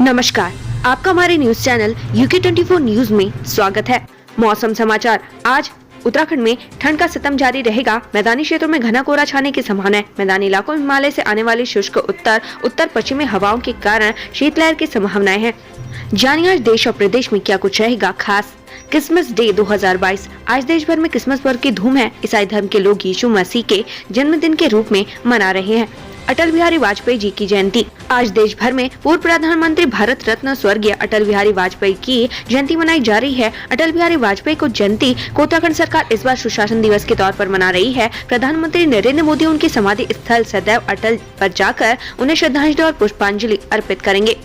नमस्कार, आपका हमारे न्यूज चैनल UK24 न्यूज में स्वागत है। मौसम समाचार। आज उत्तराखंड में ठंड का सितम जारी रहेगा। मैदानी क्षेत्रों में घना कोहरा छाने की संभावना है। मैदानी इलाकों में हिमालय से आने वाली शुष्क उत्तर पश्चिमी हवाओं के कारण शीतलहर की संभावनाएं हैं। जानिए आज देश और प्रदेश में क्या कुछ रहेगा खास। Christmas day 2022। आज देश भर में क्रिसमस पर्व की धूम है। ईसाई धर्म के लोग यीशु मसीह के जन्मदिन के रूप में मना रहे हैं। अटल बिहारी वाजपेयी जी की जयंती। आज देश भर में पूर्व प्रधानमंत्री भारत रत्न स्वर्गीय अटल बिहारी वाजपेयी की जयंती मनाई जा रही है। अटल बिहारी वाजपेयी को जयंती को उत्तराखंड सरकार इस बार सुशासन दिवस के तौर पर मना रही है। प्रधानमंत्री नरेंद्र मोदी उनकी समाधि स्थल सदैव अटल पर जाकर उन्हें श्रद्धांजलि और पुष्पांजलि अर्पित करेंगे।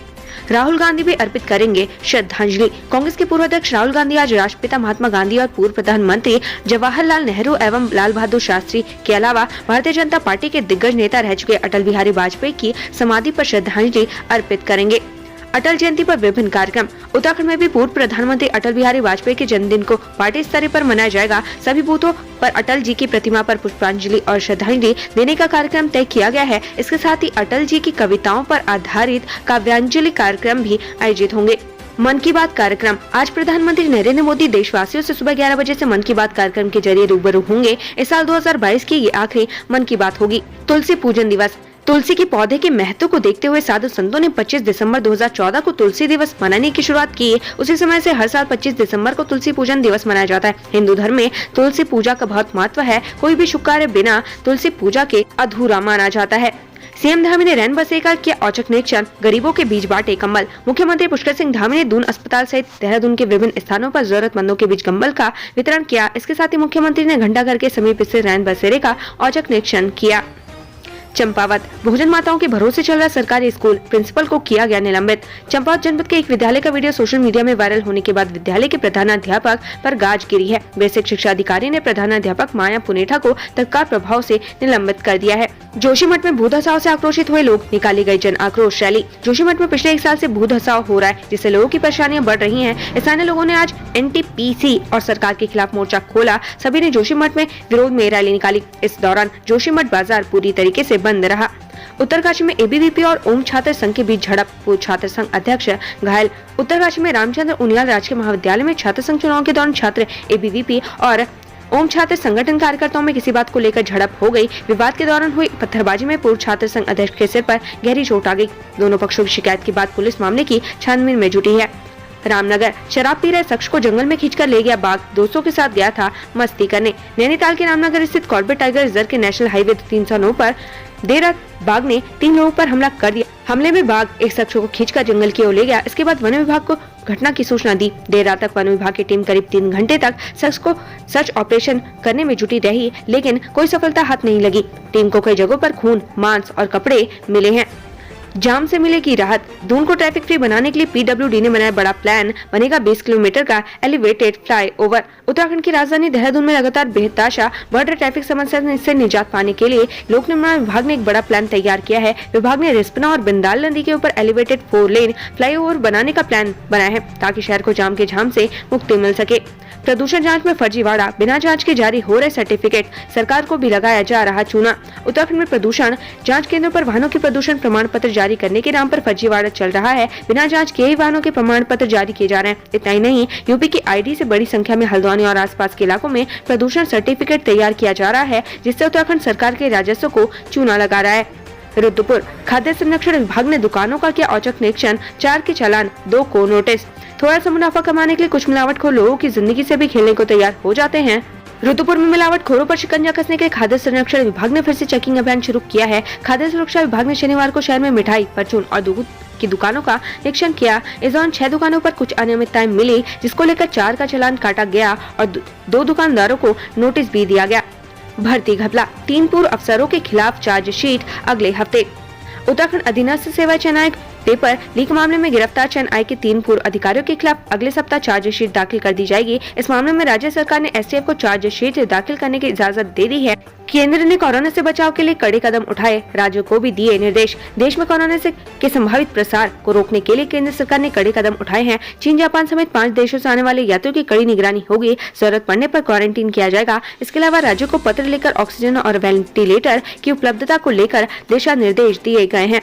राहुल गांधी भी अर्पित करेंगे श्रद्धांजलि। कांग्रेस के पूर्व अध्यक्ष राहुल गांधी आज राष्ट्रपिता महात्मा गांधी और पूर्व प्रधानमंत्री जवाहरलाल नेहरू एवं लाल बहादुर शास्त्री के अलावा भारतीय जनता पार्टी के दिग्गज नेता रह चुके अटल बिहारी वाजपेयी की समाधि पर श्रद्धांजलि अर्पित करेंगे। अटल जयंती पर विभिन्न कार्यक्रम। उत्तराखंड में भी पूर्व प्रधानमंत्री अटल बिहारी वाजपेयी के जन्मदिन को पार्टी स्तर पर मनाया जाएगा। सभी बूथों पर अटल जी की प्रतिमा पर पुष्पांजलि और श्रद्धांजलि देने का कार्यक्रम तय किया गया है। इसके साथ ही अटल जी की कविताओं पर आधारित काव्यांजलि कार्यक्रम भी आयोजित होंगे। मन की बात कार्यक्रम। आज प्रधानमंत्री नरेंद्र मोदी देशवासियों से सुबह 11 बजे से मन की बात कार्यक्रम के जरिए रूबरू होंगे। इस साल 2022 की ये आखिरी मन की बात होगी। तुलसी पूजन दिवस। तुलसी के पौधे के महत्व को देखते हुए साधु संतों ने 25 दिसंबर 2014 को तुलसी दिवस मनाने की शुरुआत की। उसी समय से हर साल 25 दिसंबर को तुलसी पूजन दिवस मनाया जाता है। हिंदू धर्म में तुलसी पूजा का बहुत महत्व है। कोई भी शुभ कार्य बिना तुलसी पूजा के अधूरा माना जाता है। सीएम धामी ने रैन बसेरा का किया औचक निरीक्षण। गरीबों के बीच बांटे कंबल। मुख्यमंत्री पुष्कर सिंह धामी ने दून अस्पताल सहित देहरादून के विभिन्न स्थानों पर जरूरतमंदों के बीच कंबल का वितरण किया। इसके साथ ही मुख्यमंत्री ने घंटाघर के समीप स्थित रैन बसेरे का औचक निरीक्षण किया। चंपावत। भोजन माताओं के भरोसे चल रहा सरकारी स्कूल, प्रिंसिपल को किया गया निलंबित। चंपावत जनपद के एक विद्यालय का वीडियो सोशल मीडिया में वायरल होने के बाद विद्यालय के प्रधानाध्यापक पर गाज गिरी है। बेसिक शिक्षा अधिकारी ने प्रधानाध्यापक माया पुनेठा को तत्काल प्रभाव से निलंबित कर दिया है। जोशीमठ में भू धसाव से आक्रोशित हुए लोग, निकाली गई जन आक्रोश रैली। जोशीमठ में पिछले 1 साल से भू धसाव हो रहा है, जिससे लोगों की परेशानियां बढ़ रही हैं। स्थानीय लोगों ने आज NTPC और सरकार के खिलाफ मोर्चा खोला। सभी ने जोशीमठ में विरोध में रैली निकाली। इस दौरान जोशीमठ बाजार पूरी तरीके से बंद रहा। उत्तरकाशी में ABVP और ओम छात्र संघ के बीच झड़प, पूर्व छात्र संघ अध्यक्ष घायल। उत्तरकाशी में रामचंद्र उनियाल राजकीय महाविद्यालय में छात्र संघ चुनाव के दौरान छात्र ABVP और ओम छात्र संगठन कार्यकर्ताओं में किसी बात को लेकर झड़प हो गई। विवाद के दौरान हुई पत्थरबाजी में पूर्व छात्र संघ अध्यक्ष के सिर पर गहरी चोट आ गई। दोनों पक्षों की शिकायत के बाद पुलिस मामले की छानबीन में जुटी है। रामनगर। शराब पी रहे शख्स को जंगल में खींचकर ले गया बाघ। दोस्तों के साथ गया था मस्ती करने। नैनीताल के रामनगर स्थित कॉर्बेट टाइगर रिजर्व के नेशनल हाईवे 309 पर देर रात बाघ ने 3 लोगों पर हमला कर दिया। हमले में बाघ एक शख्स को खींचकर जंगल की ओर ले गया। इसके बाद वन विभाग को घटना की सूचना दी। देर रात तक वन विभाग की टीम करीब 3 घंटे तक शख्स को सर्च ऑपरेशन करने में जुटी रही, लेकिन कोई सफलता हाथ नहीं लगी। टीम को कई जगहों पर खून, मांस और कपड़े मिले हैं। जाम से मिलेगी राहत। दून को ट्रैफिक फ्री बनाने के लिए PWD ने बनाया बड़ा प्लान। बनेगा 20 किलोमीटर का एलिवेटेड फ्लाईओवर। उत्तराखंड की राजधानी देहरादून में लगातार बेतहाशा बढ़ रहे ट्रैफिक समस्या से निजात पाने के लिए लोक निर्माण विभाग ने एक बड़ा प्लान तैयार किया है। विभाग ने रिस्पना और बिंदाल नदी के ऊपर एलिवेटेड 4 लेन फ्लाईओवर बनाने का प्लान बनाया है, ताकि शहर को जाम के झाम से मुक्ति मिल सके। प्रदूषण जांच में फर्जीवाड़ा। बिना जांच के जारी हो रहे सर्टिफिकेट, सरकार को भी लगाया जा रहा चूना। उत्तराखंड में प्रदूषण जांच केंद्रों पर वाहनों के प्रदूषण प्रमाण पत्र जारी करने के नाम पर फर्जीवाड़ा चल रहा है। बिना जांच के ही वाहनों के प्रमाण पत्र जारी किए जा रहे हैं। इतना ही नहीं, यूपी की ID से बड़ी संख्या में हल्द्वानी और आसपास के इलाकों में प्रदूषण सर्टिफिकेट तैयार किया जा रहा है, जिससे उत्तराखंड सरकार के राजस्व को चूना लगा रहा है। रुद्रपुर। खाद्य संरक्षण विभाग ने दुकानों का किया औचक निरीक्षण। 4 के चालान, 2 को नोटिस। थोड़ा सा मुनाफा कमाने के लिए कुछ मिलावटखोर लोगों की जिंदगी से भी खेलने को तैयार हो जाते हैं। रुद्रपुर में मिलावटखोरों पर शिकंजा कसने के लिए खाद्य संरक्षण विभाग ने फिर से चेकिंग अभियान शुरू किया है। खाद्य सुरक्षा विभाग ने शनिवार को शहर में मिठाई, परचून और दूध की दुकानों का निरीक्षण किया। इस दौरान 6 दुकानों पर कुछ अनियमितताएं मिली, जिसको लेकर 4 का चालान काटा गया और 2 दुकानदारों को नोटिस भी दिया गया। भर्ती घपला। 3 पूर्व अफसरों के खिलाफ चार्जशीट अगले हफ्ते। उत्तराखंड अधीनस्थ सेवा चयन आयोग पेपर लीक मामले में गिरफ्तार चेन्नई के 3 पूर्व अधिकारियों के खिलाफ अगले सप्ताह चार्जशीट दाखिल कर दी जाएगी। इस मामले में राज्य सरकार ने एसटीएफ को चार्जशीट दाखिल करने की इजाजत दे दी है। केंद्र ने कोरोना से बचाव के लिए कड़े कदम उठाए, राज्यों को भी दिए निर्देश। देश में कोरोना के संभावित प्रसार को रोकने के लिए केंद्र सरकार ने कड़े कदम उठाए हैं। चीन, जापान समेत 5 देशों से आने वाले यात्रियों की कड़ी निगरानी होगी। जरूरत पड़ने पर क्वारंटीन किया जाएगा। इसके अलावा राज्यों को पत्र लेकर ऑक्सीजन और वेंटिलेटर की उपलब्धता को लेकर दिशा निर्देश दिए गए हैं।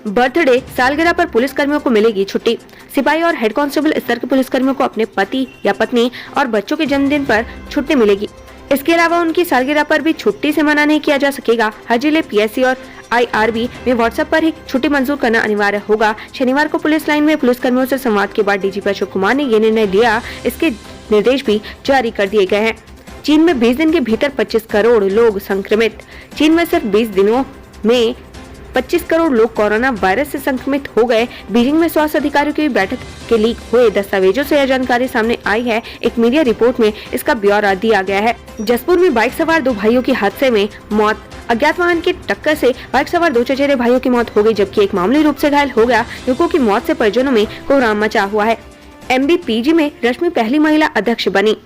बर्थडे सालगिरह पर पुलिस कर्मियों को मिलेगी छुट्टी। सिपाही और हेड कांस्टेबल स्तर के पुलिस कर्मियों को अपने पति या पत्नी और बच्चों के जन्मदिन पर छुट्टी मिलेगी। इसके अलावा उनकी सालगिरह पर भी छुट्टी से मना नहीं किया जा सकेगा। हर जिले पीएससी और आईआरबी में व्हाट्सएप पर ही छुट्टी मंजूर करना अनिवार्य होगा। शनिवार को पुलिस लाइन में पुलिस कर्मियों से संवाद के बाद डीजीपी अशोक कुमार ने ये निर्णय लिया। इसके निर्देश भी जारी कर दिए गए हैं। चीन में 20 दिन के भीतर 25 करोड़ लोग संक्रमित। चीन में सिर्फ 20 दिनों में 25 करोड़ लोग कोरोना वायरस से संक्रमित हो गए। बीजिंग में स्वास्थ्य अधिकारियों की बैठक के लीक हुए दस्तावेजों से यह जानकारी सामने आई है। एक मीडिया रिपोर्ट में इसका ब्यौरा दिया गया है। जसपुर में बाइक सवार 2 भाइयों की हादसे में मौत। अज्ञात वाहन की टक्कर से बाइक सवार 2 चचेरे भाइयों की मौत हो गई, जबकि एक मामूली रूप से घायल हो गया। युवकों की मौत से परिजनों में कोहराम मचा हुआ है। MBPG में रश्मि पहली महिला अध्यक्ष बनी।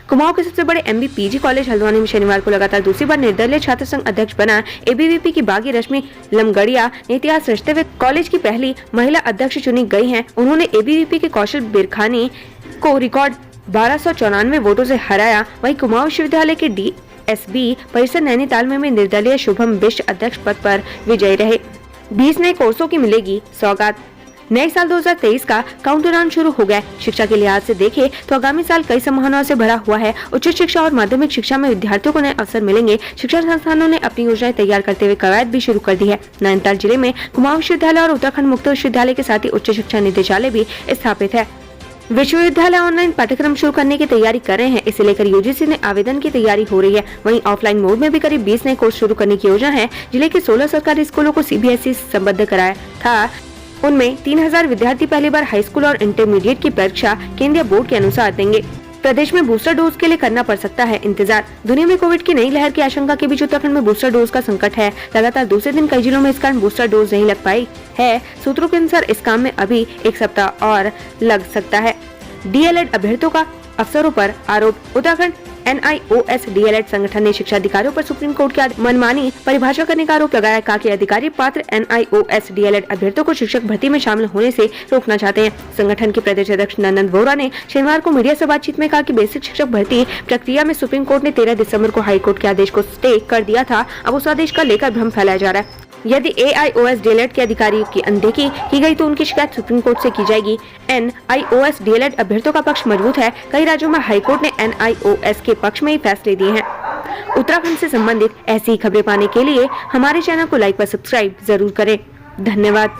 कुमाऊं के सबसे बड़े MBPG कॉलेज हल्द्वानी में शनिवार को लगातार दूसरी बार निर्दलीय छात्र संघ अध्यक्ष बना ABVP की बागी रश्मि लमगड़िया ने इतिहास रचते हुए कॉलेज की पहली महिला अध्यक्ष चुनी गई हैं। उन्होंने ABVP के कौशल बिरखानी को रिकॉर्ड 1294 वोटों से हराया। वहीं कुमाऊं विश्वविद्यालय के DSB परिसर नैनीताल में निर्दलीय शुभम बिष्ट अध्यक्ष पद पर विजयी रहे। 20 नए कोर्सों की मिलेगी सौगात। नए साल 2023 का काउंटडाउन शुरू हो गया। शिक्षा के लिहाज से देखें तो आगामी साल कई संभावनाओं से भरा हुआ है। उच्च शिक्षा और माध्यमिक शिक्षा में विद्यार्थियों को नए अवसर मिलेंगे। शिक्षण संस्थानों ने अपनी योजनाएं तैयार करते हुए कवायद भी शुरू कर दी है। नैनीताल जिले में कुमाऊं विश्वविद्यालय और उत्तराखंड मुक्त विश्वविद्यालय के साथ ही उच्च शिक्षा निदेशालय भी स्थापित है। विश्वविद्यालय ऑनलाइन पाठ्यक्रम शुरू करने की तैयारी कर रहे हैं। इसे लेकर UGC ने आवेदन की तैयारी हो रही है। वहीं ऑफलाइन मोड में भी करीब 20 नए कोर्स शुरू करने की योजना है। जिले के 16 सरकारी स्कूलों को CBSE संबद्ध कराया था। उनमें 3000 विद्यार्थी पहली बार हाई स्कूल और इंटरमीडिएट की परीक्षा केंद्रीय बोर्ड के अनुसार देंगे। प्रदेश में बूस्टर डोज के लिए करना पड़ सकता है इंतजार। दुनिया में कोविड की नई लहर की आशंका के बीच उत्तराखंड में बूस्टर डोज का संकट है। लगातार दूसरे दिन कई जिलों में इस कारण बूस्टर डोज नहीं लग पाई है। सूत्रों के अनुसार इस काम में अभी 1 सप्ताह और लग सकता है। DLED अभ्यर्थियों का अफसरों पर आरोप। उत्तराखंड NIOS DLED संगठन ने शिक्षा अधिकारियों पर सुप्रीम कोर्ट की मनमानी परिभाषा करने का आरोप लगाया। कहा कि अधिकारी पात्र NIOS DLED अभ्यर्थियों को शिक्षक भर्ती में शामिल होने से रोकना चाहते हैं। संगठन के प्रदेश अध्यक्ष नंदन वोरा ने शनिवार को मीडिया से बातचीत में कहा कि बेसिक शिक्षक भर्ती प्रक्रिया में सुप्रीम कोर्ट ने 13 दिसंबर को हाईकोर्ट के आदेश को स्टे कर दिया था। अब उस आदेश का लेकर भ्रम फैलाया जा रहा है। यदि AIOS DLED के अधिकारियों की अनदेखी की गई तो उनकी शिकायत सुप्रीम कोर्ट से की जाएगी। NIOS DLED अभ्यर्थियों का पक्ष मजबूत है। कई राज्यों में हाईकोर्ट ने NIOS के पक्ष में ही फैसले दिए हैं। उत्तराखंड से संबंधित ऐसी खबरें पाने के लिए हमारे चैनल को लाइक व सब्सक्राइब जरूर करें। धन्यवाद।